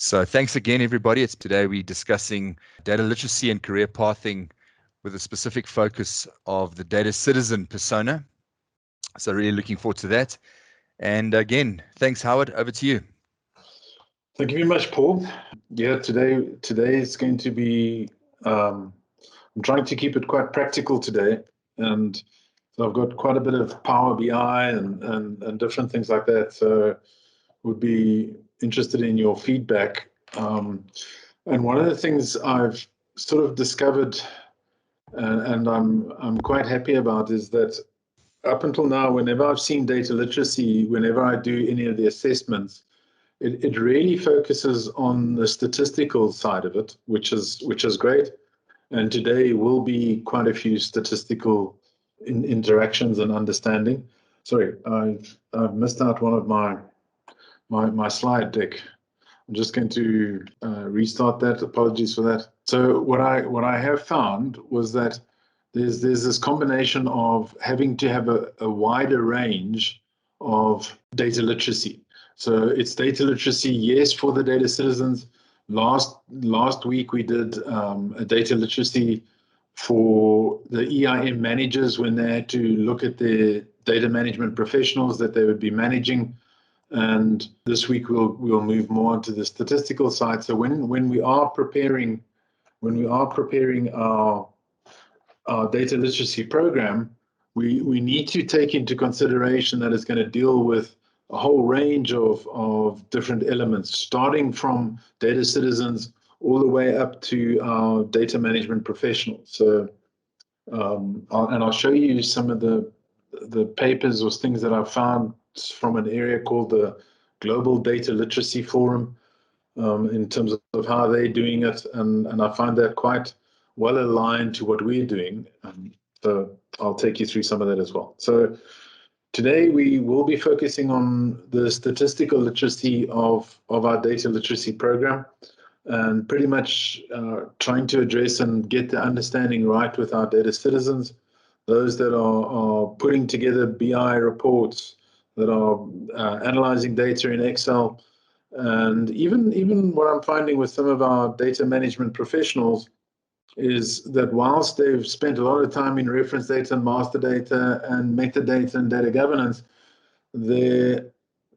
So thanks again, everybody. Today we're discussing data literacy and career pathing with a specific focus of the data citizen persona. So really looking forward to that. And again, thanks, Howard. Over to you. Thank you very much, Paul. Yeah, today is going to be, I'm trying to keep it quite practical today. And so I've got quite a bit of Power BI and different things like that. So would be interested in your feedback. And one of the things I've sort of discovered and I'm quite happy about is that up until now, whenever I've seen data literacy, whenever I do any of the assessments, it really focuses on the statistical side of it, which is great. And today will be quite a few statistical interactions and understanding. Sorry, I've missed out one of my slide deck. I'm just going to restart that. Apologies for that. So what I have found was that there's this combination of having to have a wider range of data literacy. So it's data literacy, yes, for the data citizens. Last week we did a data literacy for the EIM managers when they had to look at the data management professionals that they would be managing. And this week we'll move more onto the statistical side. So when we are preparing our data literacy program, we need to take into consideration that it's going to deal with a whole range of different elements, starting from data citizens all the way up to our data management professionals. So, I'll show you some of the papers or things that I've found from an area called the Global Data Literacy Forum, in terms of how they're doing it, and I find that quite well aligned to what we're doing. So I'll take you through some of that as well. So today we will be focusing on the statistical literacy of our data literacy program, and pretty much trying to address and get the understanding right with our data citizens, those that are putting together BI reports, that are analyzing data in Excel, and even what I'm finding with some of our data management professionals is that whilst they've spent a lot of time in reference data and master data and metadata and data governance, their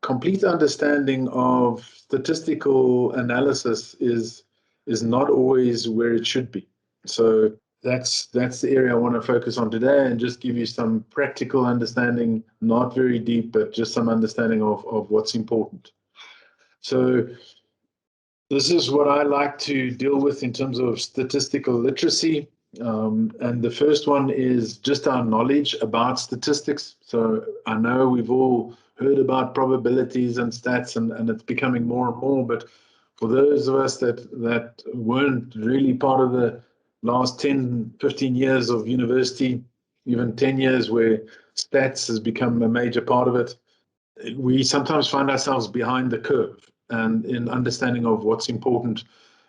complete understanding of statistical analysis is not always where it should be. So that's the area I want to focus on today and just give you some practical understanding, not very deep, but just some understanding of what's important. So this is what I like to deal with in terms of statistical literacy. And the first one is just our knowledge about statistics. So I know we've all heard about probabilities and stats, and it's becoming more and more, but for those of us that weren't really part of the last 10, 15 years of university, even 10 years where stats has become a major part of it, we sometimes find ourselves behind the curve and in understanding of what's important.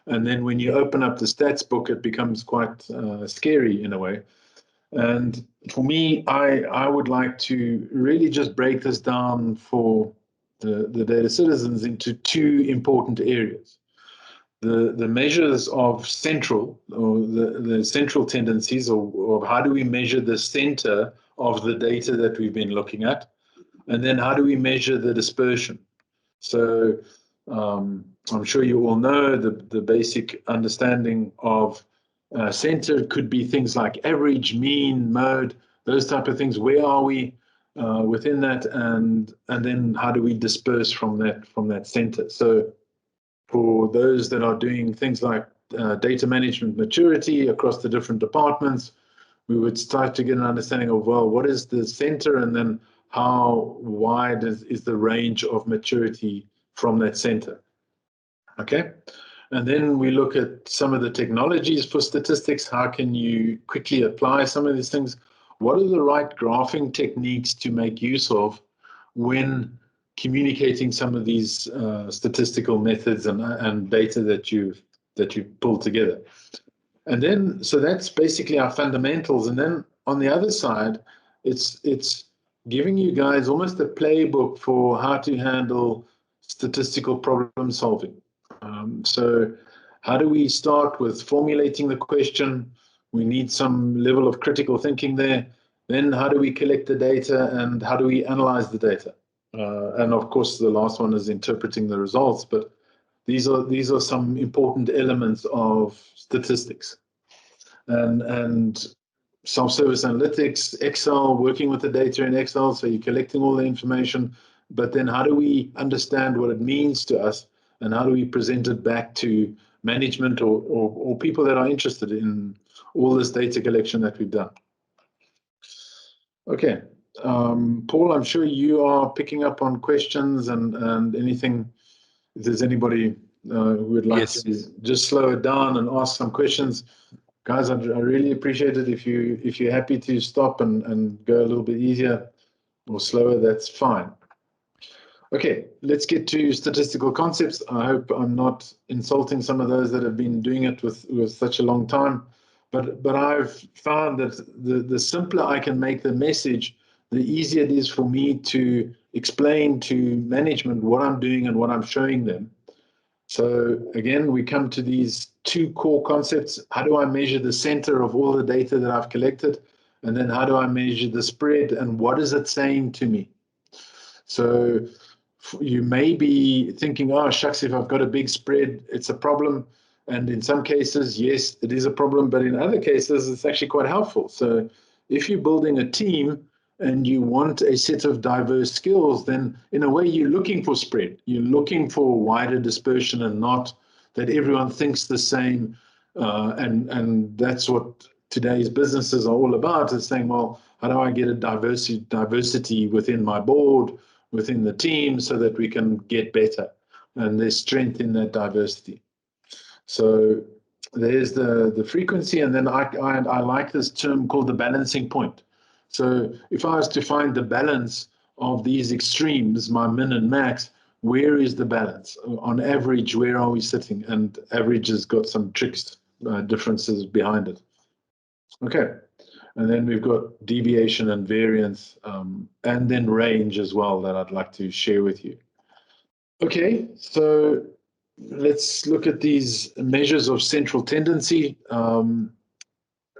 And then when you open up the stats book, it becomes quite scary in a way. And for me, I would like to really just break this down for the data citizens into two important areas. The measures of central, or the central tendencies, or how do we measure the center of the data that we've been looking at, and then how do we measure the dispersion. So I'm sure you all know the basic understanding of center could be things like average, mean, mode, those type of things. Where are we within that, and then how do we disperse from that center? So for those that are doing things like data management maturity across the different departments, we would start to get an understanding of, well, what is the center, and then how wide is the range of maturity from that center. Okay, and then we look at some of the technologies for statistics. How can you quickly apply some of these things? What are the right graphing techniques to make use of when communicating some of these statistical methods and data that you pull together? And then, so that's basically our fundamentals. And then on the other side, it's giving you guys almost a playbook for how to handle statistical problem solving. So how do we start with formulating the question? We need some level of critical thinking there. Then how do we collect the data and how do we analyze the data? And of course, the last one is interpreting the results, but these are some important elements of statistics. And self-service analytics, Excel, working with the data in Excel, so you're collecting all the information, but then how do we understand what it means to us and how do we present it back to management or people that are interested in all this data collection that we've done? Okay, Paul, I'm sure you are picking up on questions and anything. If there's anybody who would like to just slow it down and ask some questions, guys, I really appreciate it. If you're happy to stop and go a little bit easier or slower, that's fine. Okay, let's get to statistical concepts. I hope I'm not insulting some of those that have been doing it with such a long time. But I've found that the simpler I can make the message, the easier it is for me to explain to management what I'm doing and what I'm showing them. So again, we come to these two core concepts. How do I measure the center of all the data that I've collected? And then how do I measure the spread and what is it saying to me? So you may be thinking, oh, shucks, if I've got a big spread, it's a problem. And in some cases, yes, it is a problem, but in other cases, it's actually quite helpful. So if you're building a team and you want a set of diverse skills, then in a way, you're looking for spread. You're looking for wider dispersion and not that everyone thinks the same. And that's what today's businesses are all about, is saying, well, how do I get a diversity within my board, within the team, so that we can get better? And there's strength in that diversity. So there's the frequency, and then I like this term called the balancing point. So if I was to find the balance of these extremes, my min and max, where is the balance? On average, where are we sitting? And average has got some tricks, differences behind it. Okay, and then we've got deviation and variance, and then range as well that I'd like to share with you. Okay, so let's look at these measures of central tendency.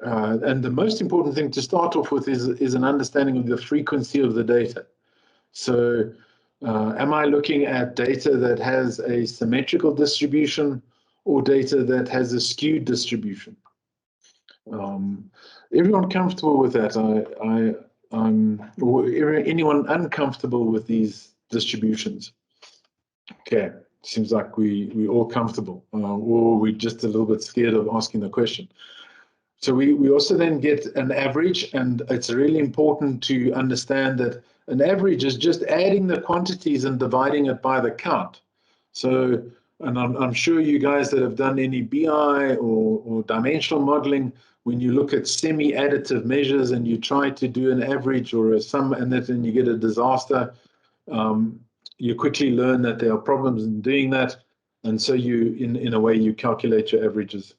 And the most important thing to start off with is an understanding of the frequency of the data. So am I looking at data that has a symmetrical distribution or data that has a skewed distribution? Everyone comfortable with that? Anyone uncomfortable with these distributions? Okay, seems like we're all comfortable, or we're just a little bit scared of asking the question. So we also then get an average, and it's really important to understand that an average is just adding the quantities and dividing it by the count. So, and I'm sure you guys that have done any BI or dimensional modeling, when you look at semi-additive measures and you try to do an average or a sum and then you get a disaster, you quickly learn that there are problems in doing that. And so you, in a way, you calculate your averages.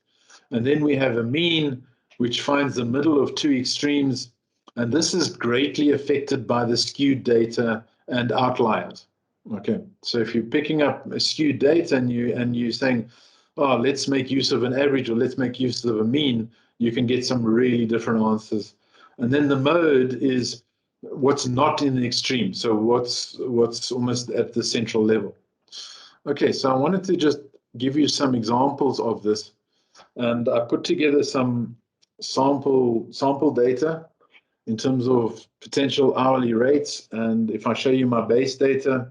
And then we have a mean, which finds the middle of two extremes. And this is greatly affected by the skewed data and outliers. Okay, so if you're picking up a skewed data and you're saying, oh, let's make use of an average or let's make use of a mean, you can get some really different answers. And then the mode is what's not in the extreme. So what's almost at the central level. Okay, so I wanted to just give you some examples of this. And I put together some sample data in terms of potential hourly rates. And if I show you my base data,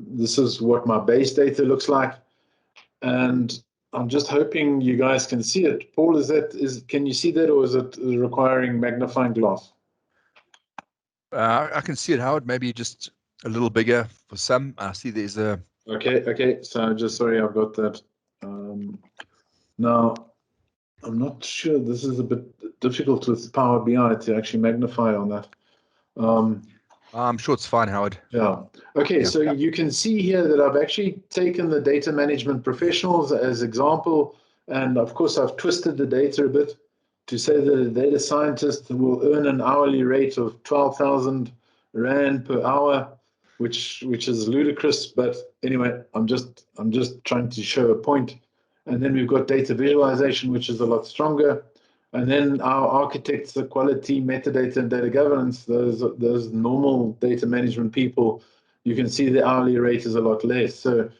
this is what my base data looks like. And I'm just hoping you guys can see it. Paul, can you see that, or is it requiring magnifying glass? I can see it, Howard. Maybe just a little bigger for some. I see there's a... Okay. So just sorry, I've got that. Now, I'm not sure. This is a bit difficult with Power BI to actually magnify on that. I'm sure it's fine, Howard. Yeah. Okay, so you can see here that I've actually taken the data management professionals as example, and of course I've twisted the data a bit to say that a data scientist will earn an hourly rate of 12,000 Rand per hour. which is ludicrous. But anyway, I'm just trying to show a point. And then we've got data visualization, which is a lot stronger. And then our architects, the quality, metadata, and data governance, those normal data management people, you can see the hourly rate is a lot less. So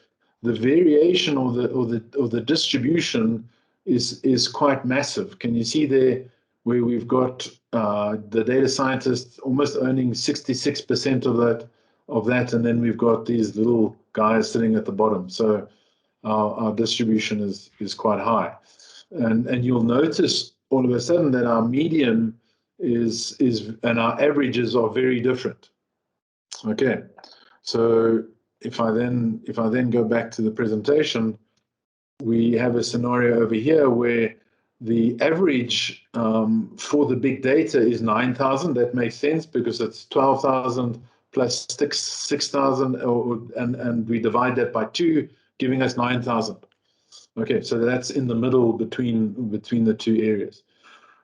the variation or the distribution is quite massive. Can you see there where we've got the data scientists almost owning 66% of that, and then we've got these little guys sitting at the bottom. So our distribution is quite high, and you'll notice all of a sudden that our median is and our averages are very different. Okay, so if I then go back to the presentation, we have a scenario over here where the average for the big data is 9,000. That makes sense because it's 12,000 plus 6,000, and we divide that by 2, giving us 9,000. Okay, so that's in the middle between the two areas.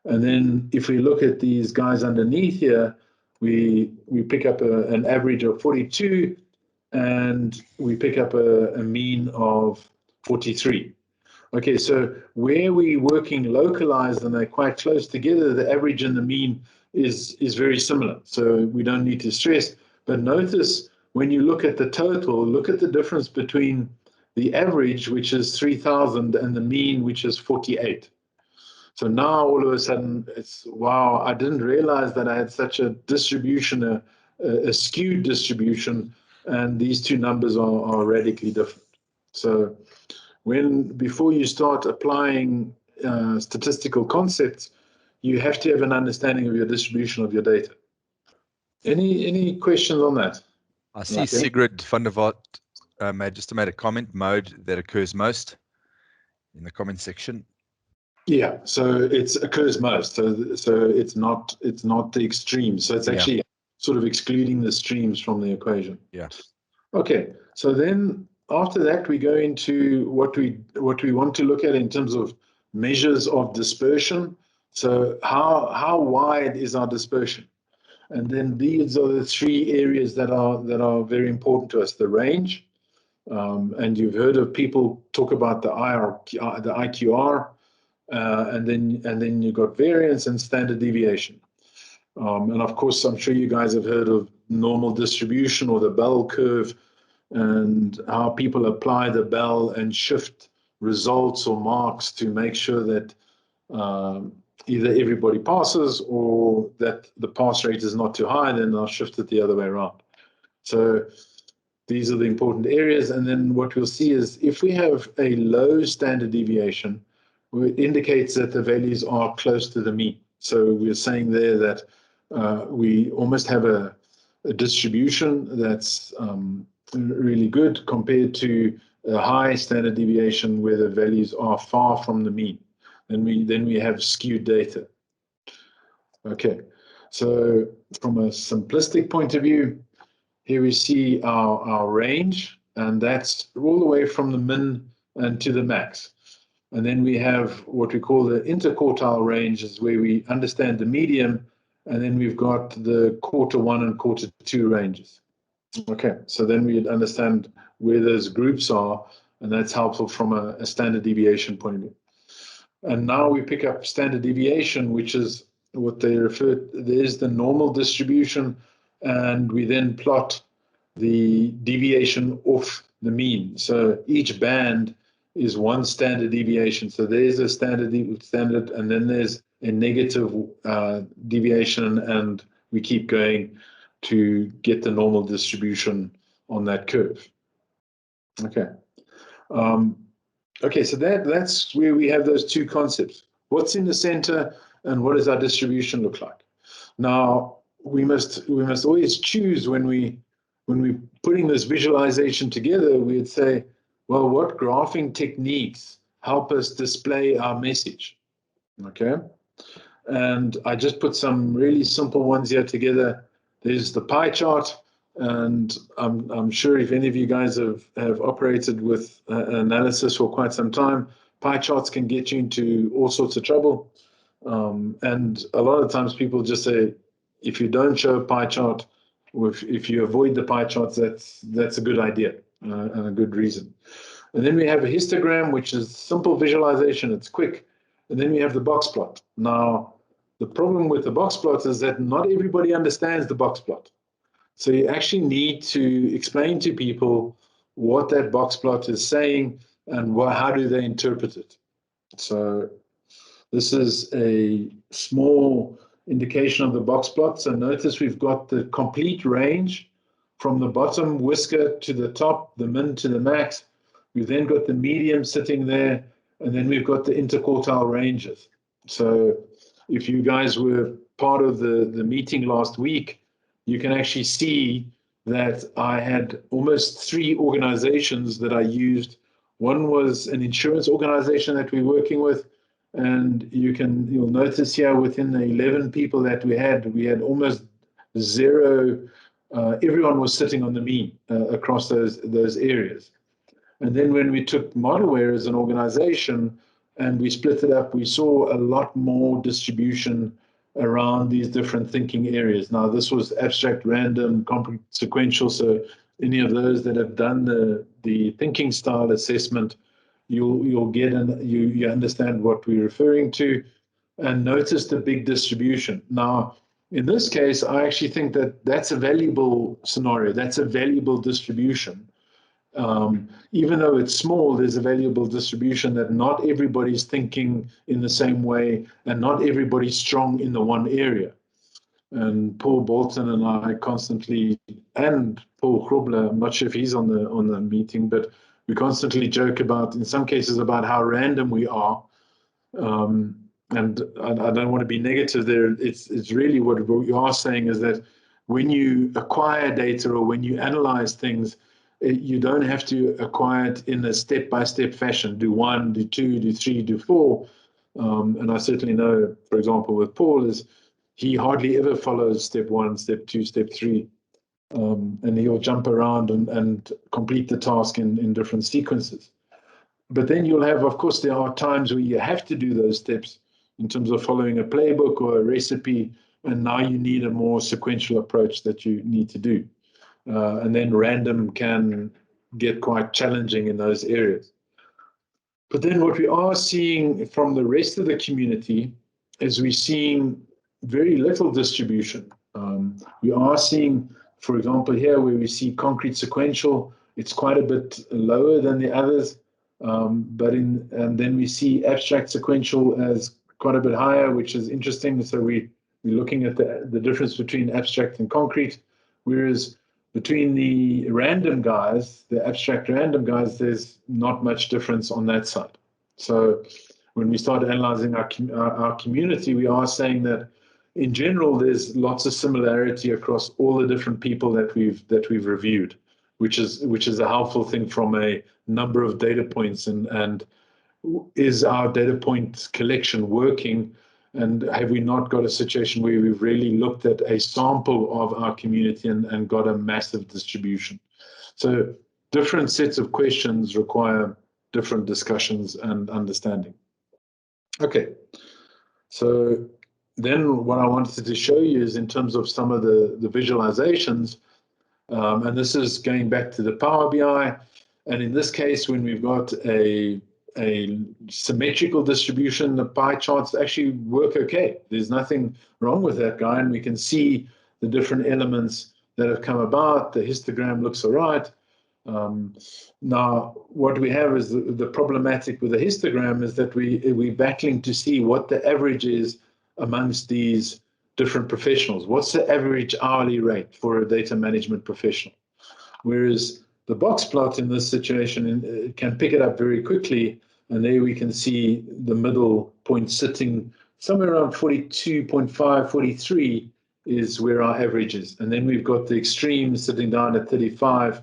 And then if we look at these guys underneath here, we pick up an average of 42, and we pick up a mean of 43. Okay, so where we're working localized and they're quite close together, the average and the mean is very similar. So we don't need to stress. But notice when you look at the total, look at the difference between the average, which is 3,000, and the mean, which is 48. So now all of a sudden it's, wow, I didn't realize that I had such a distribution, a skewed distribution, and these two numbers are radically different. So before you start applying statistical concepts, you have to have an understanding of your distribution of your data. Any questions on that? I see Sigrid van der Walt made a comment, mode that occurs most in the comment section. Yeah, so it occurs most. So it's not the extremes. So it's actually sort of excluding the streams from the equation. Yeah. Okay, so then after that we go into what we want to look at in terms of measures of dispersion. So how wide is our dispersion? And then these are the three areas that are very important to us: the range, and you've heard of people talk about the IQR, and then you've got variance and standard deviation. And of course, I'm sure you guys have heard of normal distribution or the bell curve, and how people apply the bell and shift results or marks to make sure that either everybody passes or that the pass rate is not too high, then they'll shift it the other way around. So these are the important areas. And then what we'll see is if we have a low standard deviation, it indicates that the values are close to the mean. So we're saying there that we almost have a distribution that's really good compared to a high standard deviation where the values are far from the mean. Then we have skewed data. Okay, so from a simplistic point of view, here we see our range, and that's all the way from the min and to the max. And then we have what we call the interquartile range, is where we understand the median, and then we've got the quarter 1 and quarter 2 ranges. Okay, so then we understand where those groups are, and that's helpful from a standard deviation point of view. And now we pick up standard deviation, which is what they refer to. There's the normal distribution, and we then plot the deviation off the mean. So each band is one standard deviation. So there's a standard, and then there's a negative deviation, and we keep going to get the normal distribution on that curve. Okay. Okay, so that's where we have those two concepts. What's in the center, and what does our distribution look like? Now, we must always choose when we're putting this visualization together, we'd say, well, what graphing techniques help us display our message? Okay, and I just put some really simple ones here together. There's the pie chart. And I'm sure if any of you guys have operated with analysis for quite some time, pie charts can get you into all sorts of trouble. And a lot of times people just say, if you don't show a pie chart, if you avoid the pie charts, that's a good idea and a good reason. And then we have a histogram, which is simple visualization. It's quick. And then we have the box plot. Now, the problem with the box plot is that not everybody understands the box plot. So you actually need to explain to people what that box plot is saying and how do they interpret it. So this is a small indication of the box plot. So notice we've got the complete range from the bottom whisker to the top, the min to the max. We've then got the medium sitting there, and then we've got the interquartile ranges. So if you guys were part of the meeting last week, you can actually see that I had almost 3 organizations that I used. One was an insurance organization that we're working with, and you'll notice here within the 11 people that we had almost 0. Everyone was sitting on the mean across those areas. And then when we took Modelware as an organization and we split it up, we saw a lot more distribution around these different thinking areas. Now, this was abstract, random, sequential. So any of those that have done the thinking style assessment, you'll get you understand what we're referring to, and notice the big distribution. Now, in this case, I actually think that that's a valuable scenario. That's a valuable distribution. Even though it's small, there's a valuable distribution that not everybody's thinking in the same way and not everybody's strong in the one area. And Paul Bolton and I constantly, and Paul Grobler, I'm not sure if he's on the meeting, but we constantly joke about, in some cases, about how random we are. And I don't want to be negative there. It's really what we are saying is that when you acquire data or when you analyze things, you don't have to acquire it in a step-by-step fashion. Do 1, do 2, do 3, do 4. And I certainly know, for example, with Paul, is he hardly ever follows step 1, step 2, step 3. And he'll jump around and complete the task in different sequences. But then you'll have, of course, there are times where you have to do those steps in terms of following a playbook or a recipe, and now you need a more sequential approach that you need to do. And then random can get quite challenging in those areas. But then what we are seeing from the rest of the community is we're seeing very little distribution. We are seeing, for example, here where we see concrete sequential, it's quite a bit lower than the others. And then we see abstract sequential as quite a bit higher, which is interesting. So we're looking at the difference between abstract and concrete, whereas between the random guys, the abstract random guys, there's not much difference on that side. So when we start analyzing our community, we are saying that in general, there's lots of similarity across all the different people that we've reviewed, which is a helpful thing from a number of data points, and is our data point collection working? And have we not got a situation where we've really looked at a sample of our community and got a massive distribution? So different sets of questions require different discussions and understanding. Okay, so then what I wanted to show you is in terms of some of the visualizations, and this is going back to the Power BI. And in this case, when we've got a symmetrical distribution, the pie charts actually work okay. There's nothing wrong with that guy, and we can see the different elements that have come about. The histogram looks all right. Now, what we have is the problematic with the histogram is that we're battling to see what the average is amongst these different professionals. What's the average hourly rate for a data management professional? Whereas the box plot in this situation can pick it up very quickly, and there we can see the middle point sitting somewhere around 42.5, 43 is where our average is. And then we've got the extreme sitting down at 35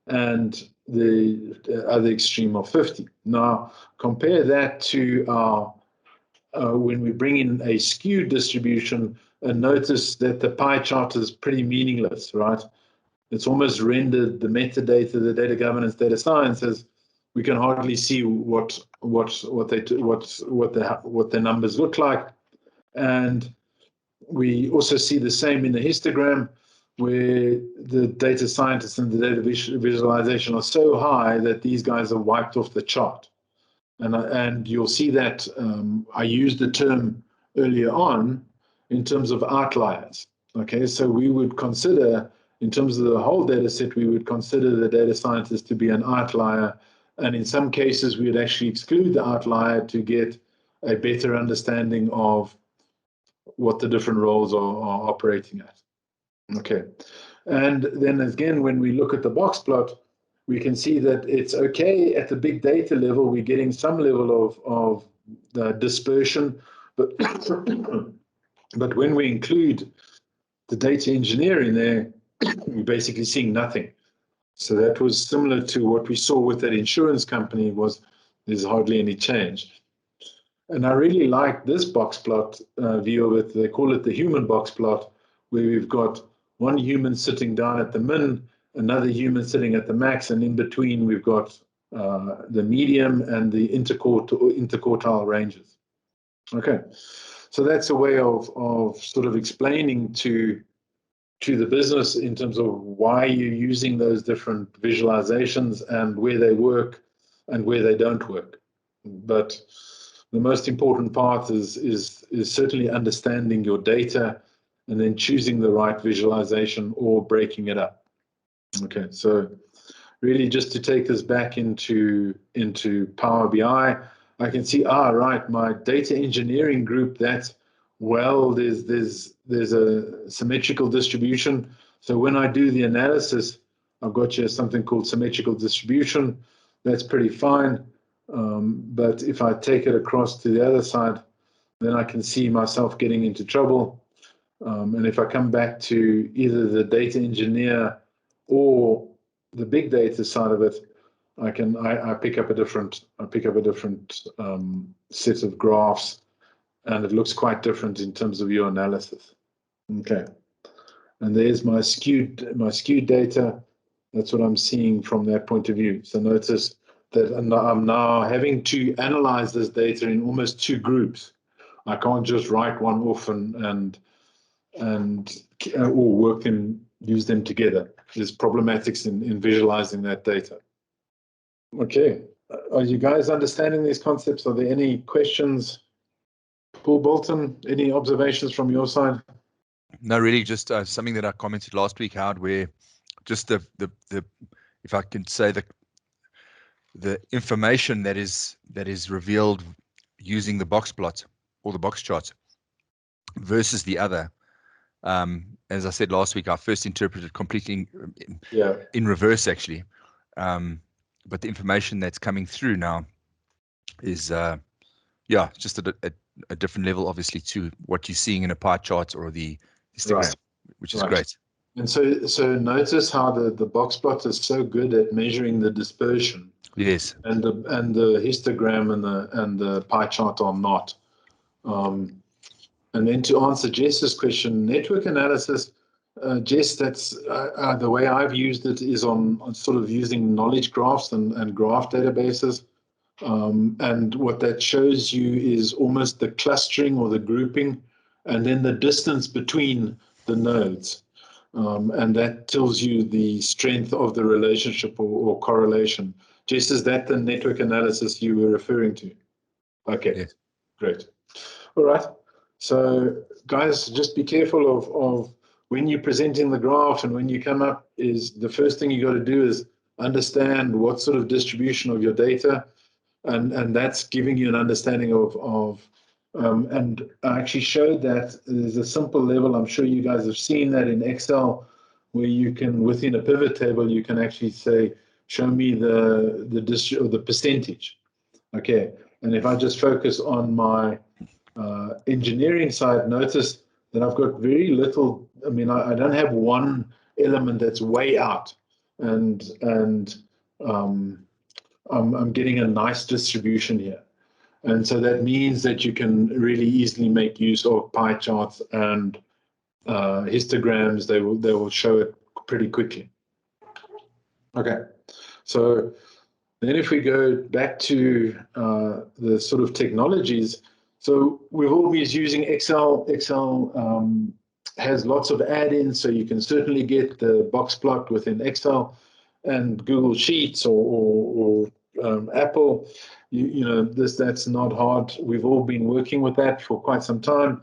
and the other extreme of 50. Now, compare that to our when we bring in a skewed distribution, and notice that the pie chart is pretty meaningless, right? It's almost rendered the metadata, the data governance, data sciences. We can hardly see what the numbers look like, and we also see the same in the histogram. where the data scientists and the data visualization are so high that these guys are wiped off the chart. And you'll see that I used the term earlier on in terms of outliers. Okay, so we would consider, in terms of the whole data set, we would consider the data scientist to be an outlier. And in some cases, we would actually exclude the outlier to get a better understanding of what the different roles are operating at. Okay, and then again, when we look at the box plot, we can see that it's okay at the big data level, we're getting some level of dispersion, but but when we include the data engineer in there, we're basically seeing nothing. So that was similar to what we saw with that insurance company, was there's hardly any change. And I really like this box plot view of it. They call it the human box plot, where we've got one human sitting down at the min, another human sitting at the max, and in between we've got the medium and the interquartile ranges. Okay, so that's a way of sort of explaining to the business in terms of why you're using those different visualizations and where they work and where they don't work. But the most important part is certainly understanding your data and then choosing the right visualization or breaking it up. Okay, so really just to take this back into Power BI, I can see, right, my data engineering group, that's, well, there's a symmetrical distribution. So when I do the analysis, I've got here something called symmetrical distribution. That's pretty fine. But if I take it across to the other side, then I can see myself getting into trouble. And if I come back to either the data engineer or the big data side of it, I pick up a different set of graphs, and it looks quite different in terms of your analysis. Okay, and there's my skewed data. That's what I'm seeing from that point of view. So notice that I'm now having to analyze this data in almost two groups. I can't just write one off and or work them, use them together. There's problematics in visualizing that data. Okay, are you guys understanding these concepts? Are there any questions? Paul Bolton, any observations from your side? No, really, just something that I commented last week, Howard, where just the if I can say, the information that is revealed using the box plot or the box chart versus the other. As I said last week, I first interpreted completely in reverse, actually. But the information that's coming through now is, just a different level, obviously, to what you're seeing in a pie chart or the histogram, which is great. And so notice how the box plot is so good at measuring the dispersion. Yes. And the histogram and the pie chart are not. And then to answer Jess's question, network analysis, Jess, that's the way I've used it is on sort of using knowledge graphs and graph databases. And what that shows you is almost the clustering or the grouping, and then the distance between the nodes. And that tells you the strength of the relationship or correlation. Jess, is that the network analysis you were referring to? Okay, yes. Great. All right. So guys, just be careful of when you're presenting the graph and when you come up, is the first thing you got to do is understand what sort of distribution of your data, and that's giving you an understanding of and I actually showed that there's a simple level. I'm sure you guys have seen that in Excel, where you can, within a pivot table, you can actually say, show me the percentage. Okay, and if I just focus on my engineering side, notice that I've got very little. I mean, I don't have one element that's way out, and I'm getting a nice distribution here. And so that means that you can really easily make use of pie charts and histograms. They will show it pretty quickly. Okay, so then if we go back to the sort of technologies, so we've always using Excel has lots of add-ins, so you can certainly get the box plot within Excel and Google Sheets or Apple. That's not hard. We've all been working with that for quite some time.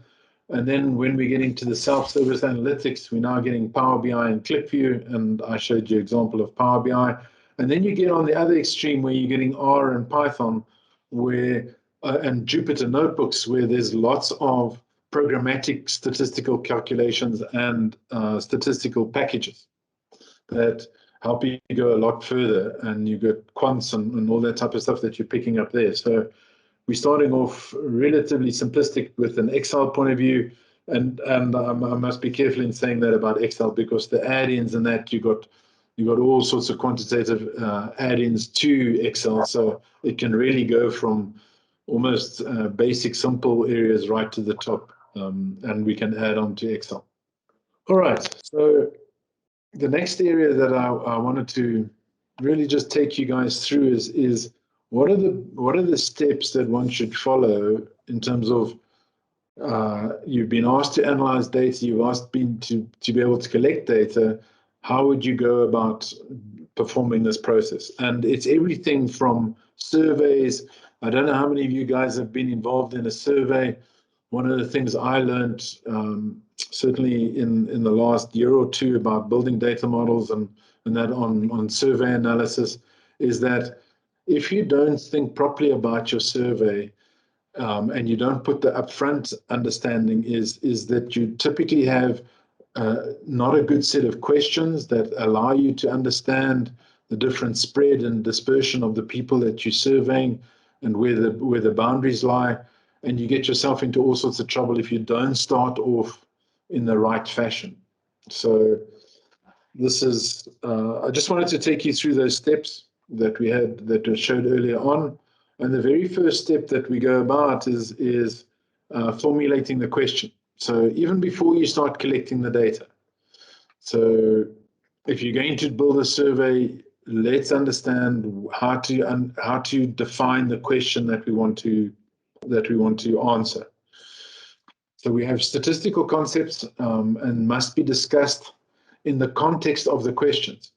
And then when we get into the self-service analytics, we're now getting Power BI and ClickView, and I showed you an example of Power BI. And then you get on the other extreme where you're getting R and Python, and Jupyter notebooks, where there's lots of programmatic statistical calculations and statistical packages that help you go a lot further, and you get quants and all that type of stuff that you're picking up there. So we're starting off relatively simplistic with an Excel point of view, and I must be careful in saying that about Excel, because the add-ins and that you got all sorts of quantitative add-ins to Excel, so it can really go from almost basic simple areas right to the top, and we can add on to Excel. All right, so the next area that I wanted to really just take you guys through is what are the steps that one should follow in terms of you've been asked to analyze data, been to be able to collect data. How would you go about performing this process? And it's everything from surveys. I don't know how many of you guys have been involved in a survey. One of the things I learned, certainly in the last year or two, about building data models and that on survey analysis, is that if you don't think properly about your survey, and you don't put the upfront understanding, is that you typically have not a good set of questions that allow you to understand the different spread and dispersion of the people that you're surveying and where the boundaries lie, and you get yourself into all sorts of trouble if you don't start off in the right fashion. So this is, I just wanted to take you through those steps that we had, that were showed earlier on. And the very first step that we go about is formulating the question. So even before you start collecting the data. So if you're going to build a survey, let's understand how to define the question that we want to answer. So we have statistical concepts, and must be discussed in the context of the questions.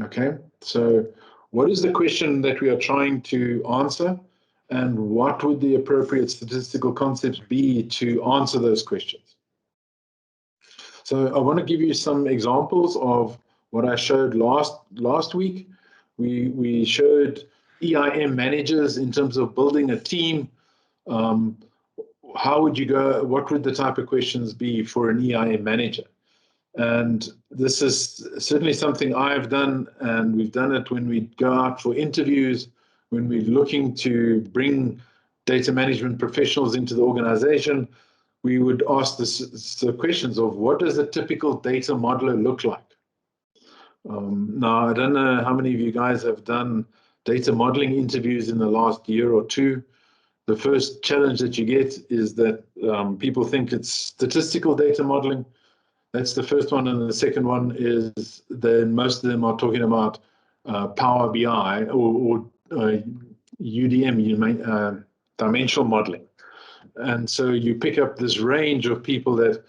Okay, so what is the question that we are trying to answer, and what would the appropriate statistical concepts be to answer those questions? So I want to give you some examples of what I showed last week. We showed EIM managers in terms of building a team. How would you go? What would the type of questions be for an EIM manager? And this is certainly something I've done, and we've done it when we go out for interviews, when we're looking to bring data management professionals into the organization. We would ask the questions of, what does a typical data modeler look like? Now, I don't know how many of you guys have done data modeling interviews in the last year or two. The first challenge that you get is that people think it's statistical data modeling. That's the first one. And the second one is that most of them are talking about Power BI or UDM, dimensional modeling. And so you pick up this range of people that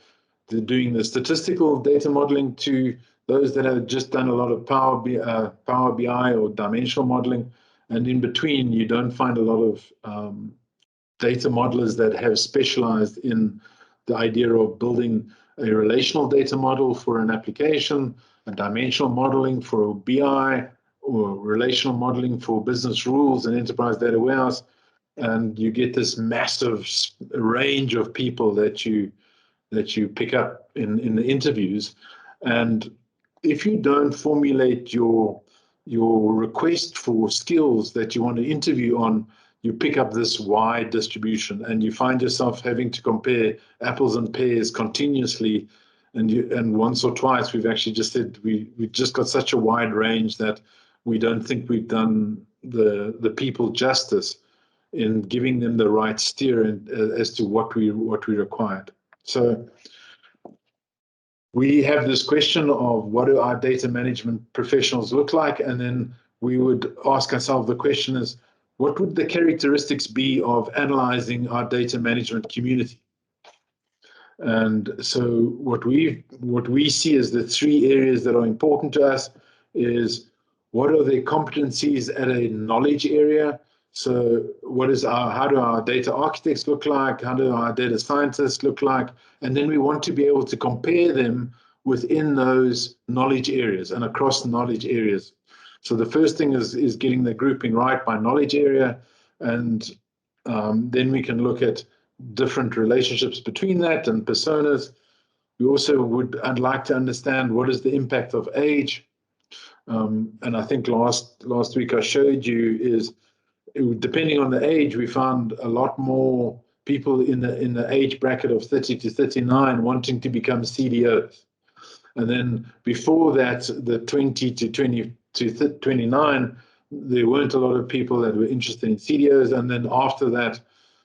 are doing the statistical data modeling to those that have just done a lot of Power BI or dimensional modeling. And in between, you don't find a lot of data modelers that have specialized in the idea of building a relational data model for an application, a dimensional modeling for a BI, or relational modeling for business rules and enterprise data warehouse. And you get this massive range of people that you pick up in the interviews. And if you don't formulate your request for skills that you want to interview on, you pick up this wide distribution, and you find yourself having to compare apples and pears continuously. And once or twice, we've actually just said we've just got such a wide range that we don't think we've done the people justice in giving them the right steer as to what we required. So we have this question of, what do our data management professionals look like? And then we would ask ourselves the question is, what would the characteristics be of analyzing our data management community? And so what we see as the three areas that are important to us is, what are the competencies at a knowledge area? So how do our data architects look like? How do our data scientists look like? And then we want to be able to compare them within those knowledge areas and across knowledge areas. So the first thing is getting the grouping right by knowledge area, and then we can look at different relationships between that and personas. I'd like to understand what is the impact of age. And I think last week I showed you is, depending on the age, we found a lot more people in the age bracket of 30 to 39 wanting to become CDOs. And then before that, the 20 to 29, there weren't a lot of people that were interested in CDOs. And then after that,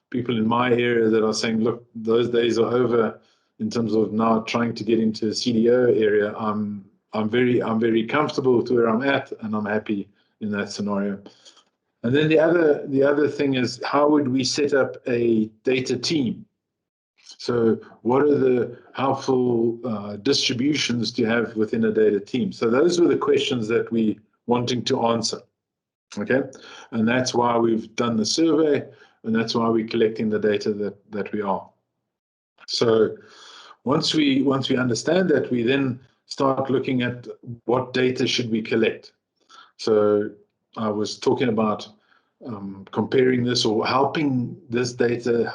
people in my area that are saying, look, those days are over in terms of now trying to get into a CDO area. I'm very comfortable with where I'm at, and I'm happy in that scenario. And then the other thing is, how would we set up a data team? So what are the helpful distributions to have within a data team? So those were the questions that we wanting to answer. Okay, and that's why we've done the survey, and that's why we're collecting the data that we are. So once we understand that, we then start looking at what data should we collect. So I was talking about comparing this, or helping this data.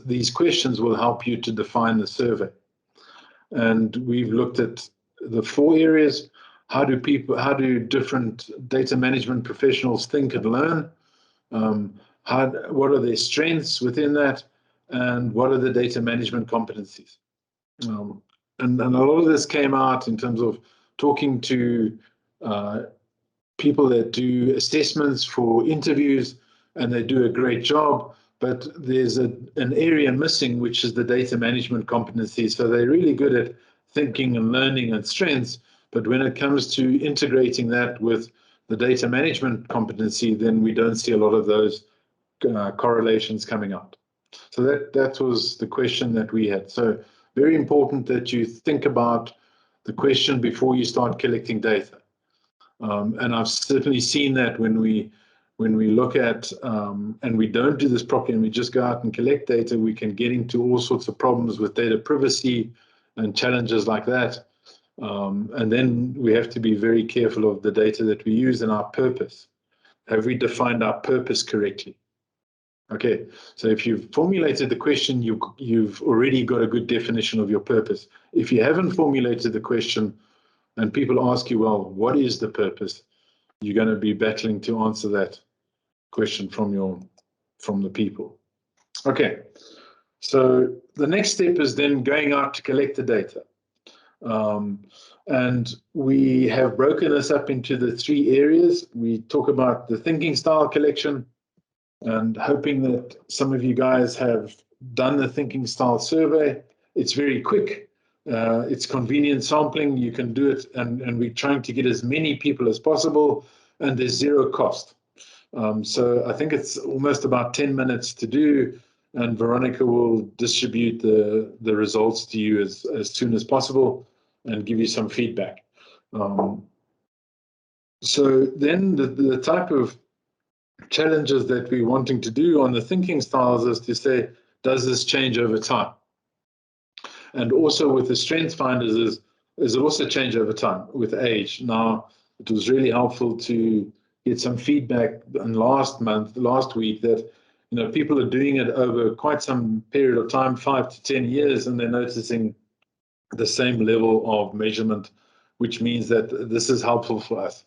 These questions will help you to define the survey. And we've looked at the 4 areas. How do different data management professionals think and learn? What are their strengths within that? And what are the data management competencies? And a lot of this came out in terms of talking to people that do assessments for interviews, and they do a great job, but there's an area missing, which is the data management competencies. So they're really good at thinking and learning and strengths, but when it comes to integrating that with the data management competency, then we don't see a lot of those correlations coming out. So that was the question that we had. So very important that you think about the question before you start collecting data. And I've certainly seen that when we look at and we don't do this properly, and we just go out and collect data, we can get into all sorts of problems with data privacy and challenges like that. And then we have to be very careful of the data that we use and our purpose. Have we defined our purpose correctly? Okay, so if you've formulated the question, you've already got a good definition of your purpose. If you haven't formulated the question, and people ask you, well, what is the purpose? You're going to be battling to answer that question from the people. Okay, so the next step is then going out to collect the data. And we have broken this up into the 3 areas. We talk about the thinking style collection, and hoping that some of you guys have done the thinking style survey. It's very quick. It's convenient sampling. You can do it, and we're trying to get as many people as possible, and there's 0 cost. So I think it's almost about 10 minutes to do, and Veronica will distribute the results to you as soon as possible and give you some feedback. So then the type of challenges that we're wanting to do on the thinking styles is to say, does this change over time? And also with the strength finders is it also change over time with age? Now, it was really helpful to get some feedback last week that people are doing it over quite some period of time, 5 to 10 years, and they're noticing the same level of measurement, which means that this is helpful for us.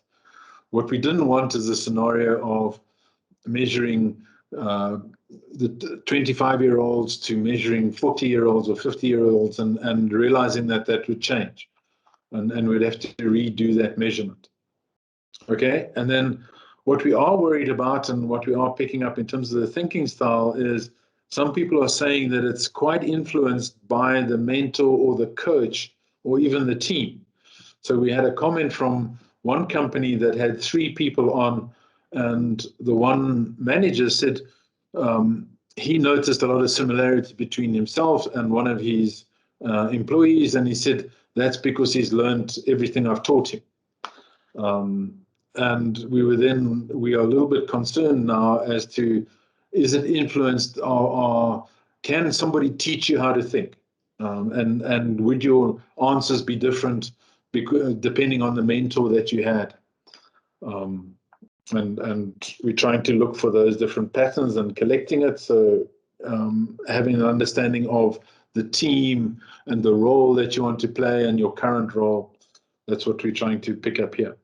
What we didn't want is a scenario of measuring the 25-year-olds to measuring 40-year-olds or 50-year-olds and realizing that would change. And we'd have to redo that measurement. Okay, and then what we are worried about and what we are picking up in terms of the thinking style is some people are saying that it's quite influenced by the mentor or the coach or even the team. So we had a comment from one company that had 3 people on, and the one manager said he noticed a lot of similarity between himself and one of his employees, and he said that's because he's learned everything I've taught him. And we are a little bit concerned now as to, is it influenced, or can somebody teach you how to think? And would your answers be different depending on the mentor that you had? And we're trying to look for those different patterns and collecting it. So having an understanding of the team and the role that you want to play and your current role, that's what we're trying to pick up here.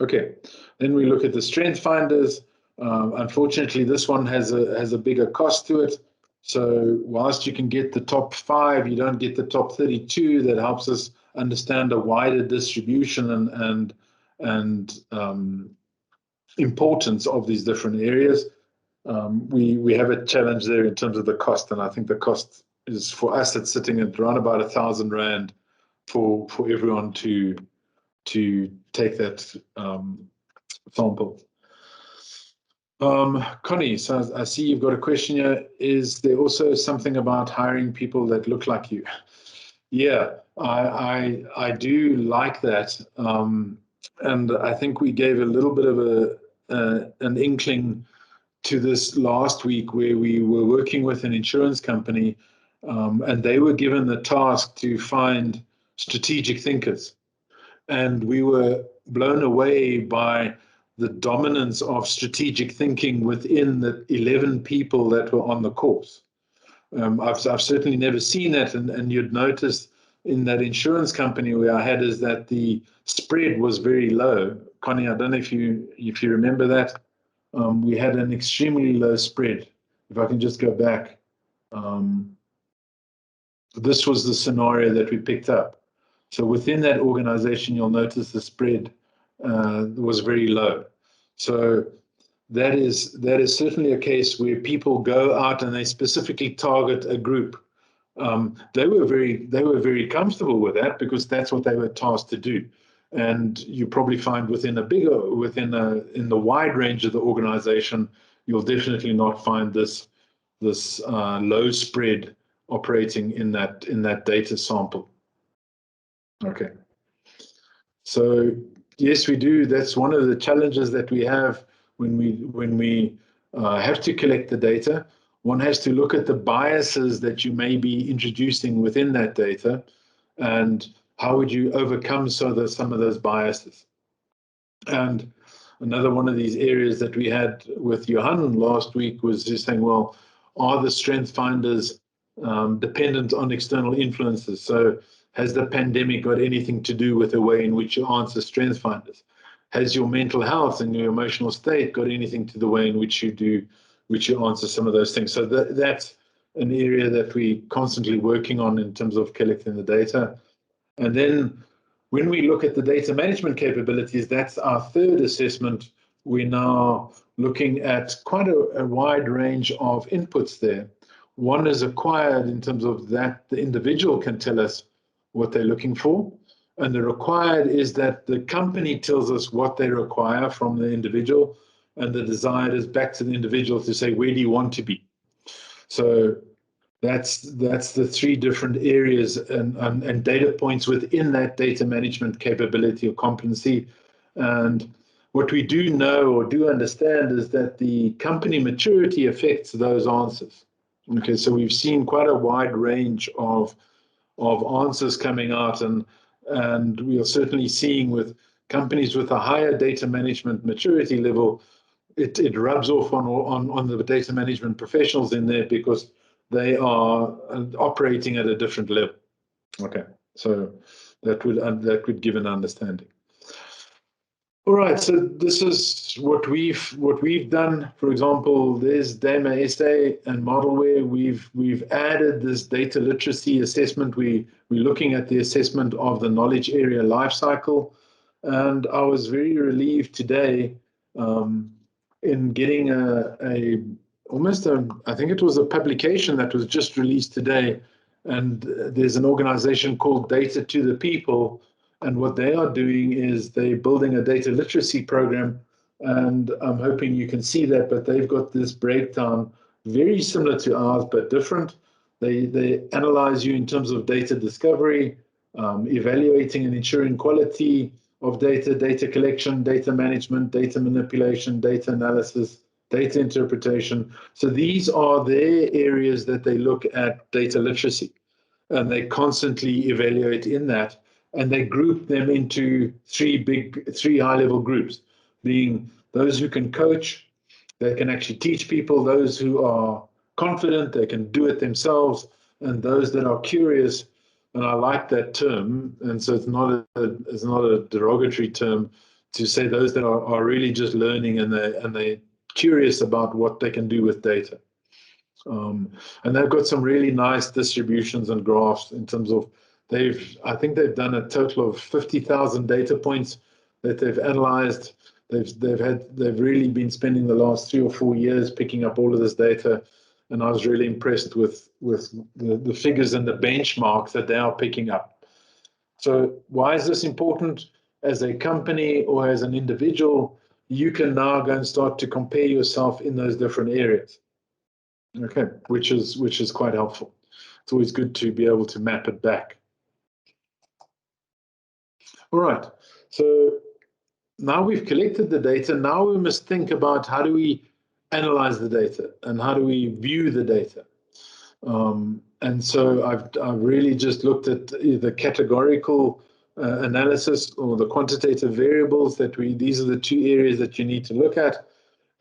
Okay, then we look at the strength finders. Unfortunately, this one has a bigger cost to it. So whilst you can get the top 5, you don't get the top 32. That helps us understand a wider distribution and importance of these different areas. We have a challenge there in terms of the cost, and I think the cost is, for us, it's sitting at around about 1,000 Rand for everyone to take that sample. Connie, so I see you've got a question here. Is there also something about hiring people that look like you? Yeah, I do like that. And I think we gave a little bit of an inkling to this last week, where we were working with an insurance company, and they were given the task to find strategic thinkers. And we were blown away by the dominance of strategic thinking within the 11 people that were on the course. I've certainly never seen that, and you'd notice in that insurance company where I had is that the spread was very low. Connie, I don't know if you remember that. We had an extremely low spread. If I can just go back, this was the scenario that we picked up. So within that organization, you'll notice the spread was very low. So that is certainly a case where people go out and they specifically target a group. They were very comfortable with that, because that's what they were tasked to do. And you probably find in the wide range of the organization, you'll definitely not find this low spread operating in that data sample. Okay. So yes, we do. That's one of the challenges that we have when we have to collect the data. One has to look at the biases that you may be introducing within that data, and how would you overcome some of those biases. And another one of these areas that we had with Johan last week was just saying, well, are the strength finders dependent on external influences? So has the pandemic got anything to do with the way in which you answer strength finders? Has your mental health and your emotional state got anything to the way in which you answer some of those things? So that's an area that we're constantly working on in terms of collecting the data. And then when we look at the data management capabilities, that's our third assessment. We're now looking at quite a wide range of inputs there. One is acquired in terms of that the individual can tell us what they're looking for. And the required is that the company tells us what they require from the individual. And the desired is back to the individual to say, where do you want to be? So that's the 3 different areas and data points within that data management capability or competency. And what we do know or do understand is that the company maturity affects those answers. Okay, so we've seen quite a wide range of answers coming out, and we are certainly seeing with companies with a higher data management maturity level, it rubs off on the data management professionals in there, because they are operating at a different level. Okay, so that would give an understanding. All right, so this is what we've done. For example, there's Dama SA and Modelware. We've added this data literacy assessment. We're looking at the assessment of the knowledge area lifecycle, and I was very relieved today in getting I think it was a publication that was just released today, and there's an organization called Data to the People. And what they are doing is they're building a data literacy program, and I'm hoping you can see that, but they've got this breakdown very similar to ours, but different. They analyze you in terms of data discovery, evaluating and ensuring quality of data, data collection, data management, data manipulation, data analysis, data interpretation. So these are their areas that they look at data literacy, and they constantly evaluate in that, and they group them into three high-level groups, being those who can coach, they can actually teach people, those who are confident, they can do it themselves, and those that are curious. And I like that term, and so it's not a derogatory term to say those that are really just learning and they're curious about what they can do with data. And they've got some really nice distributions and graphs in terms of I think they've done a total of 50,000 data points that they've analyzed. They've really been spending the last 3 or 4 years picking up all of this data, and I was really impressed with the figures and the benchmarks that they are picking up. So why is this important? As a company or as an individual, you can now go and start to compare yourself in those different areas. Okay, which is quite helpful. It's always good to be able to map it back. All right, so now we've collected the data. Now we must think about how do we analyze the data and how do we view the data. And so I've really just looked at the categorical analysis or the quantitative variables these are the two areas that you need to look at.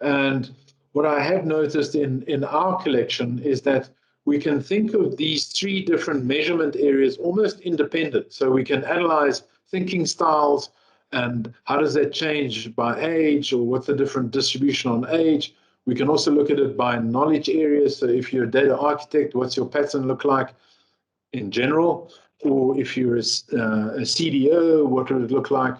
And what I have noticed in our collection is that we can think of these three different measurement areas almost independent. So we can analyze thinking styles and how does that change by age, or what's the different distribution on age. We can also look at it by knowledge areas. So if you're a data architect, what's your pattern look like in general? Or if you're a CDO, what would it look like?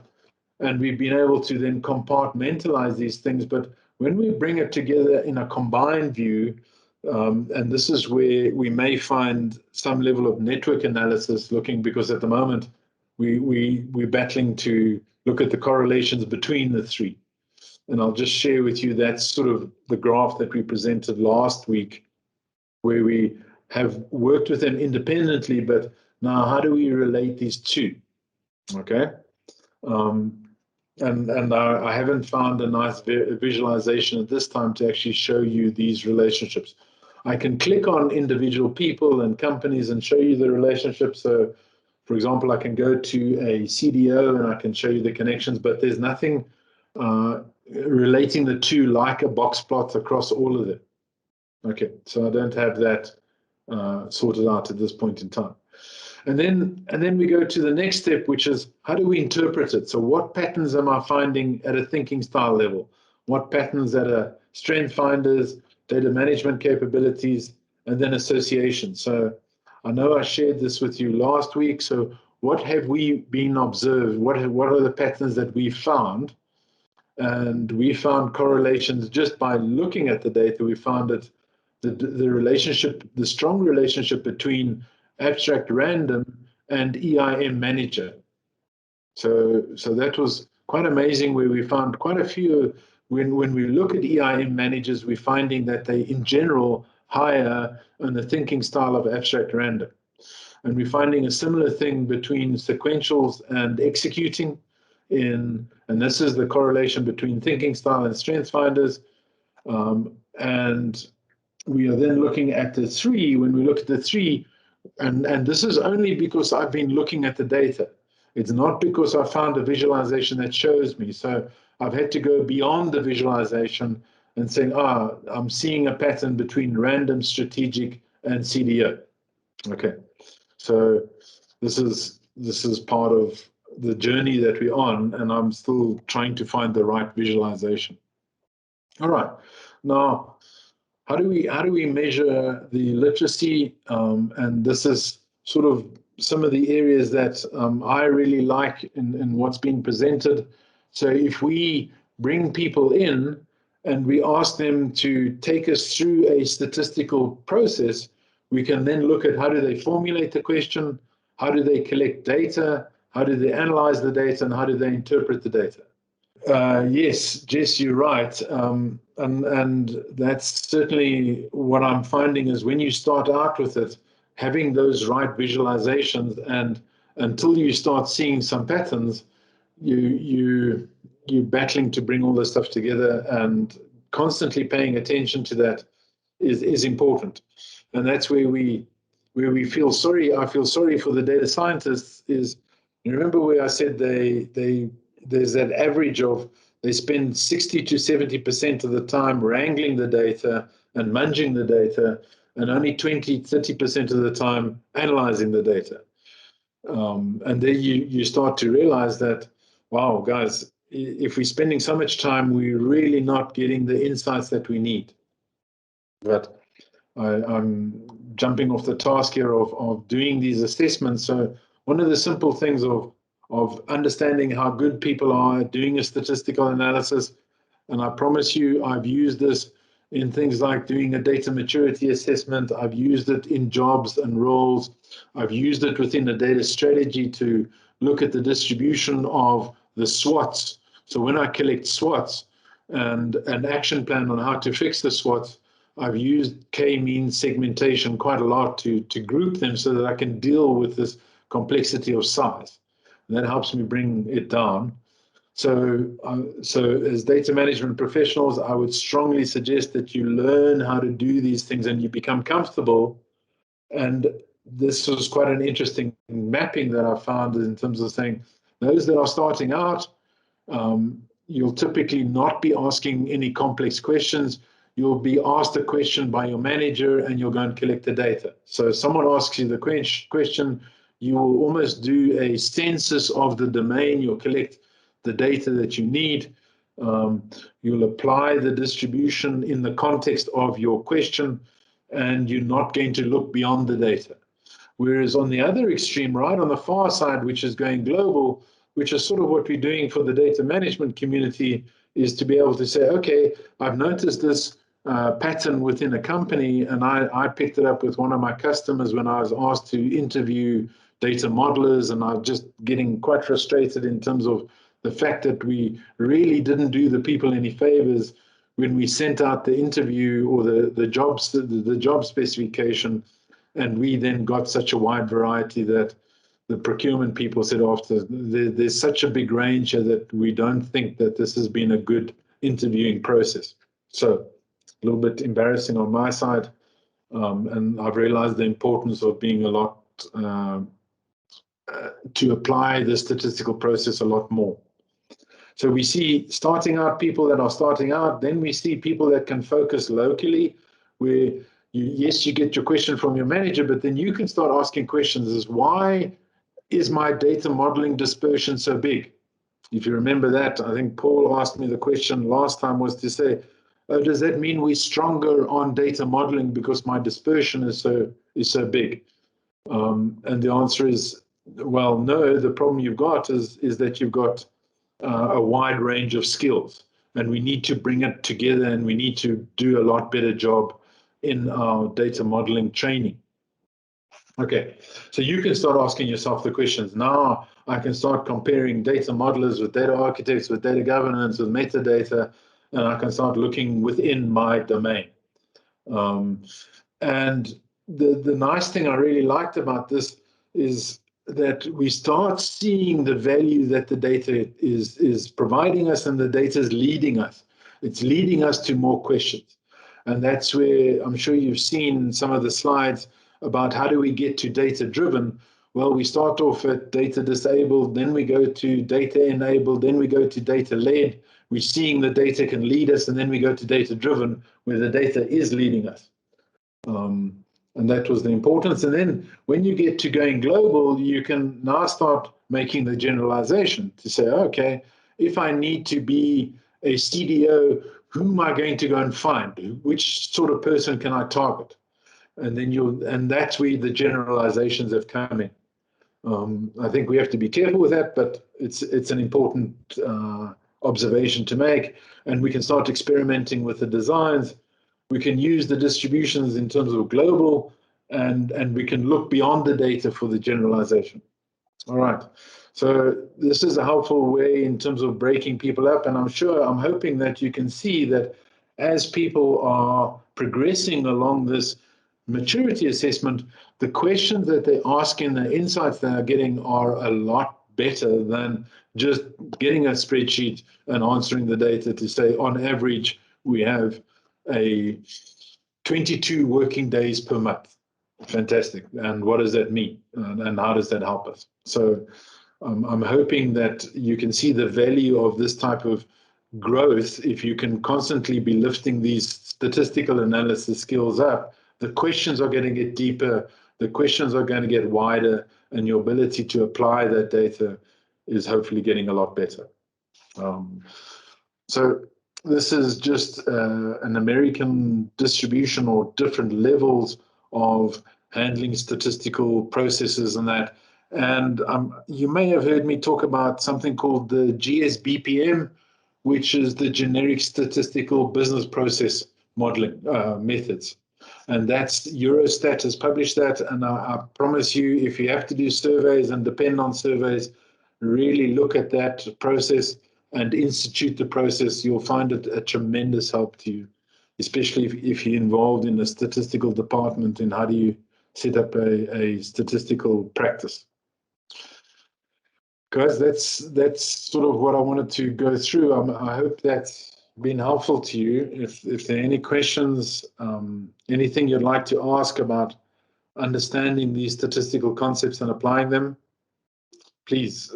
And we've been able to then compartmentalize these things. But when we bring it together in a combined view, and this is where we may find some level of network analysis looking, because at the moment we're battling to look at the correlations between the three. And I'll just share with you that's sort of the graph that we presented last week, where we have worked with them independently, but now how do we relate these two? Okay. And I haven't found a nice visualization at this time to actually show you these relationships. I can click on individual people and companies and show you the relationships. So, for example, I can go to a CDO and I can show you the connections, but there's nothing relating the two like a box plot across all of them. Okay, so I don't have that sorted out at this point in time. And then we go to the next step, which is how do we interpret it? So what patterns am I finding at a thinking style level? What patterns at a strength finders, data management capabilities, and then association? So I know I shared this with you last week. So what have we been observed? What are the patterns that we found? And we found correlations just by looking at the data. We found that the relationship, the strong relationship between abstract random and EIM manager. So that was quite amazing, where we found quite a few. When we look at EIM managers, we're finding that they, in general, higher on the thinking style of abstract random. And we're finding a similar thing between sequentials and executing. And this is the correlation between thinking style and strength finders. And we are then looking at the three. When we look at the three, and this is only because I've been looking at the data. It's not because I found a visualization that shows me. So I've had to go beyond the visualization and saying, I'm seeing a pattern between random, strategic, and CDO. Okay, so this is part of the journey that we're on, and I'm still trying to find the right visualization. All right, now how do we measure the literacy? And this is sort of some of the areas that I really like in what's been presented. So if we bring people in and we ask them to take us through a statistical process, we can then look at how do they formulate the question, how do they collect data, how do they analyze the data, and how do they interpret the data. Yes, Jess, you're right. And that's certainly what I'm finding is when you start out with it, having those right visualizations, and until you start seeing some patterns, you're battling to bring all this stuff together, and constantly paying attention to that is important. And that's where we feel sorry. I feel sorry for the data scientists. Is, you remember where I said there's that average of, they spend 60 to 70% of the time wrangling the data and munging the data, and only 20-30% of the time analyzing the data. And then you start to realize that, wow, guys, if we're spending so much time, we're really not getting the insights that we need. But I'm jumping off the task here of doing these assessments. So one of the simple things of understanding how good people are at doing a statistical analysis, and I promise you, I've used this in things like doing a data maturity assessment. I've used it in jobs and roles. I've used it within a data strategy to look at the distribution of the SWOTs. So when I collect SWOTs and an action plan on how to fix the SWOTs, I've used k-means segmentation quite a lot to group them so that I can deal with this complexity of size. And that helps me bring it down. So as data management professionals, I would strongly suggest that you learn how to do these things and you become comfortable. And this was quite an interesting mapping that I found in terms of saying, those that are starting out, you'll typically not be asking any complex questions. You'll be asked a question by your manager and you'll go and collect the data. So if someone asks you the question, you will almost do a census of the domain. You'll collect the data that you need. You'll apply the distribution in the context of your question, and you're not going to look beyond the data. Whereas on the other extreme, right on the far side, which is going global, which is sort of what we're doing for the data management community, is to be able to say, okay, I've noticed this pattern within a company, and I picked it up with one of my customers when I was asked to interview data modelers, and I'm just getting quite frustrated in terms of the fact that we really didn't do the people any favors when we sent out the interview or the job specification, and we then got such a wide variety that the procurement people said after, there's such a big range here that we don't think that this has been a good interviewing process. So a little bit embarrassing on my side, and I've realized the importance of being a lot to apply the statistical process a lot more. So we see starting out people that are starting out, then we see people that can focus locally, where you get your question from your manager, but then you can start asking questions as, why is my data modeling dispersion so big? If you remember that, I think Paul asked me the question last time, was to say, oh, does that mean we're stronger on data modeling because my dispersion is so big? And the answer is, well, no. The problem you've got is that you've got a wide range of skills, and we need to bring it together, and we need to do a lot better job in our data modeling training. Okay, so you can start asking yourself the questions. Now I can start comparing data modelers with data architects, with data governance, with metadata, and I can start looking within my domain. And the nice thing I really liked about this is that we start seeing the value that the data is providing us, and the data is leading us. It's leading us to more questions. And that's where I'm sure you've seen some of the slides about how do we get to data driven. Well, we start off at data disabled, then we go to data enabled, then we go to data led. We're seeing the data can lead us, and then we go to data driven, where the data is leading us. And that was the importance. And then when you get to going global, you can now start making the generalization to say, okay, if I need to be a CDO, who am I going to go and find? Which sort of person can I target? And then and that's where the generalizations have come in. I think we have to be careful with that, but it's an important observation to make. And we can start experimenting with the designs. We can use the distributions in terms of global, and we can look beyond the data for the generalization. All right. So this is a helpful way in terms of breaking people up. And I'm hoping that you can see that as people are progressing along this maturity assessment, the questions that they ask and the insights they are getting are a lot better than just getting a spreadsheet and answering the data to say, on average, we have a 22 working days per month. Fantastic. And what does that mean? And how does that help us? So I'm hoping that you can see the value of this type of growth if you can constantly be lifting these statistical analysis skills up. The questions are going to get deeper, the questions are going to get wider, and your ability to apply that data is hopefully getting a lot better. So this is just an American distribution or different levels of handling statistical processes and that. And you may have heard me talk about something called the GSBPM, which is the generic statistical business process modeling methods. And that's Eurostat has published that. And I promise you, if you have to do surveys and depend on surveys, really look at that process and institute the process. You'll find it a tremendous help to you, especially if you're involved in a statistical department and how do you set up a statistical practice. Guys, that's sort of what I wanted to go through. I hope that's been helpful to you. If there are any questions, anything you'd like to ask about understanding these statistical concepts and applying them, please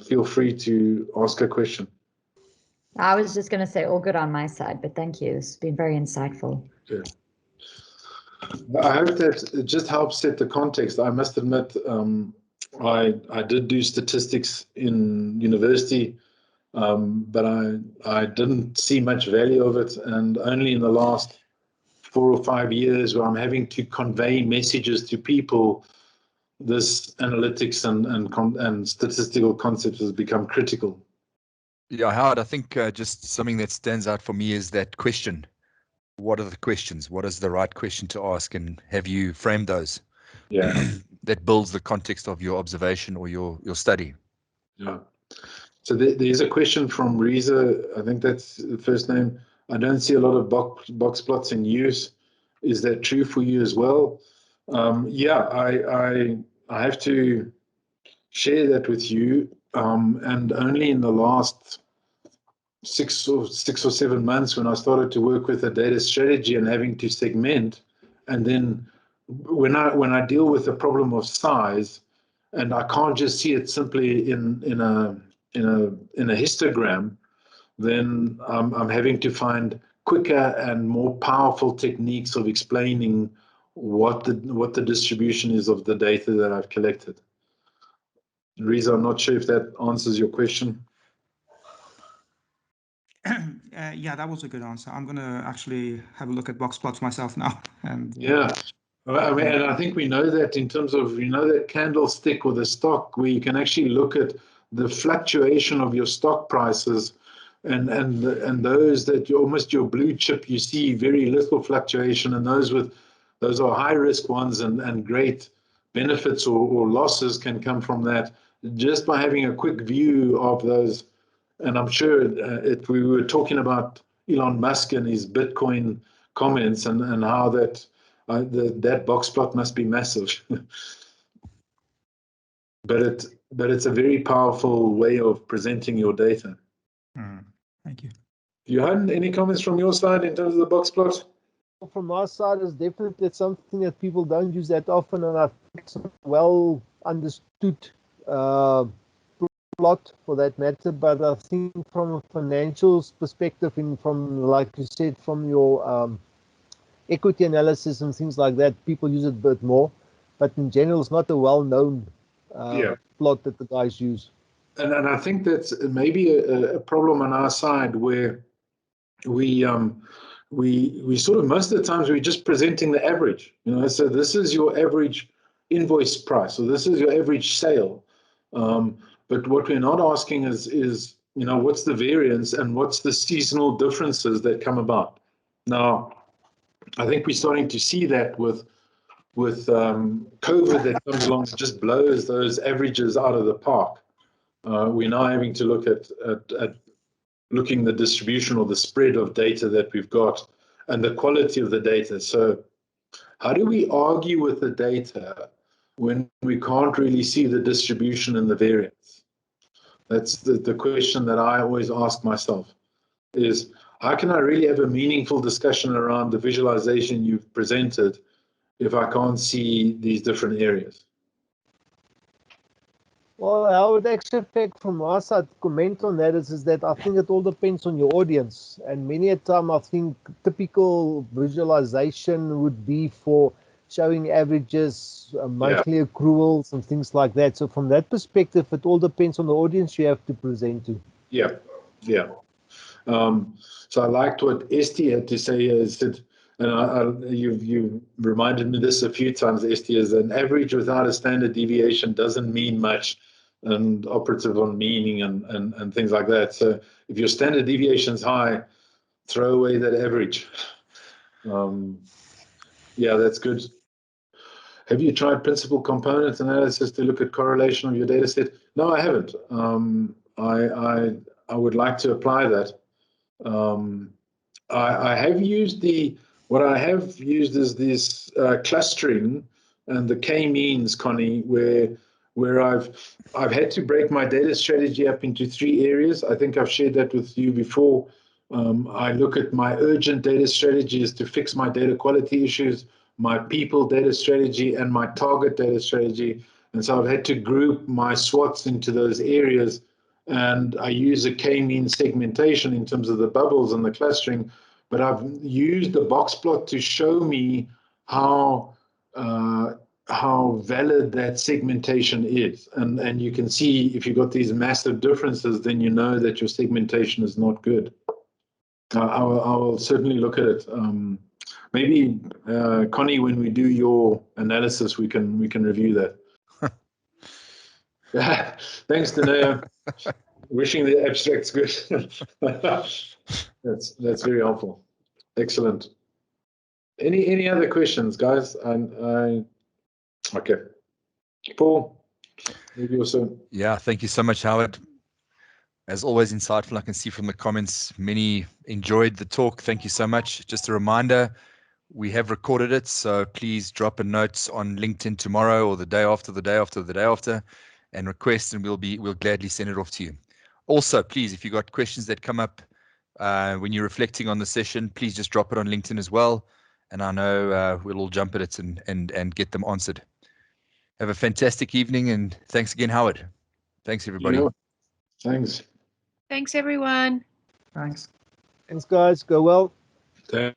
feel free to ask a question. I was just going to say all good on my side, but thank you. It's been very insightful. Yeah. I hope that it just helps set the context. I must admit, I did do statistics in university, but I didn't see much value of it, and only in the last 4 or 5 years where I'm having to convey messages to people, this analytics and statistical concepts has become critical. Yeah, Howard, I think just something that stands out for me is that question. What are the questions? What is the right question to ask? And have you framed those? Yeah. That builds the context of your observation or your study. Yeah. So there's a question from Reza. I think that's the first name. I don't see a lot of box plots in use. Is that true for you as well? Yeah, I have to share that with you. And only in the last six or 7 months, when I started to work with a data strategy and having to segment, and then when I deal with the problem of size, and I can't just see it simply in a histogram, then I'm having to find quicker and more powerful techniques of explaining what the distribution is of the data that I've collected. Reza, I'm not sure if that answers your question. Yeah, that was a good answer. I'm going to actually have a look at box plots myself now. And yeah, I mean, and I think we know that in terms of, that candlestick or the stock, where you can actually look at the fluctuation of your stock prices, and those that almost your blue chip, you see very little fluctuation, and those are high risk ones, and great benefits or losses can come from that just by having a quick view of those. And I'm sure we were talking about Elon Musk and his Bitcoin comments, and how that box plot must be massive. but it's a very powerful way of presenting your data. Thank you. Johan, any comments from your side in terms of the box plot? From my side, is definitely something that people don't use that often, and I think it's a well understood plot for that matter. But I think from a financial perspective, from, like you said, from your equity analysis and things like that, people use it a bit more. But in general, it's not a well-known plot that the guys use. And I think that's maybe a problem on our side, where we sort of, most of the times, we're just presenting the average. So this is your average invoice price, or this is your average sale. But what we're not asking is what's the variance and what's the seasonal differences that come about. Now, I think we're starting to see that with COVID that comes along, just blows those averages out of the park. We're now having to look at looking the distribution or the spread of data that we've got and the quality of the data. So how do we argue with the data when we can't really see the distribution and the variance? That's the question that I always ask myself, is how can I really have a meaningful discussion around the visualization you've presented if I can't see these different areas? Well, I would actually take from our side comment on that is that I think it all depends on your audience. And many a time I think typical visualization would be for showing averages, monthly accruals and things like that. So from that perspective, it all depends on the audience you have to present to. Yeah, yeah. So I liked what Esty had to say. Is that, and you've reminded me this a few times, Esty, is an average without a standard deviation doesn't mean much, and operative on meaning and things like that. So if your standard deviation is high, throw away that average. Yeah, that's good. Have you tried principal component analysis to look at correlation of your data set? No, I haven't. I would like to apply that. I have used what I have used is this clustering and the k-means, Connie, where I've had to break my data strategy up into 3 areas. I think I've shared that with you before. I look at my urgent data strategies to fix my data quality issues, my people data strategy, and my target data strategy. And so I've had to group my SWOTs into those areas. And I use a k-mean segmentation in terms of the bubbles and the clustering, but I've used the box plot to show me how valid that segmentation is. And you can see if you've got these massive differences, then you know that your segmentation is not good. I will certainly look at it. Maybe Connie, when we do your analysis, we can review that. Thanks, Daneo. Wishing the abstract's good. That's very helpful. Excellent. Any other questions, guys? Okay. Paul, maybe also. Yeah, thank you so much, Howard. As always, insightful. I can see from the comments, many enjoyed the talk. Thank you so much. Just a reminder, we have recorded it, so please drop a note on LinkedIn tomorrow or the day after, the day after, the day after, and request, and we'll gladly send it off to you. Also, please, if you've got questions that come up when you're reflecting on the session, please just drop it on LinkedIn as well, and I know we'll all jump at it and get them answered. Have a fantastic evening, and thanks again, Howard. Thanks, everybody. Thanks. Thanks, everyone. Thanks. Thanks, guys. Go well. Thanks.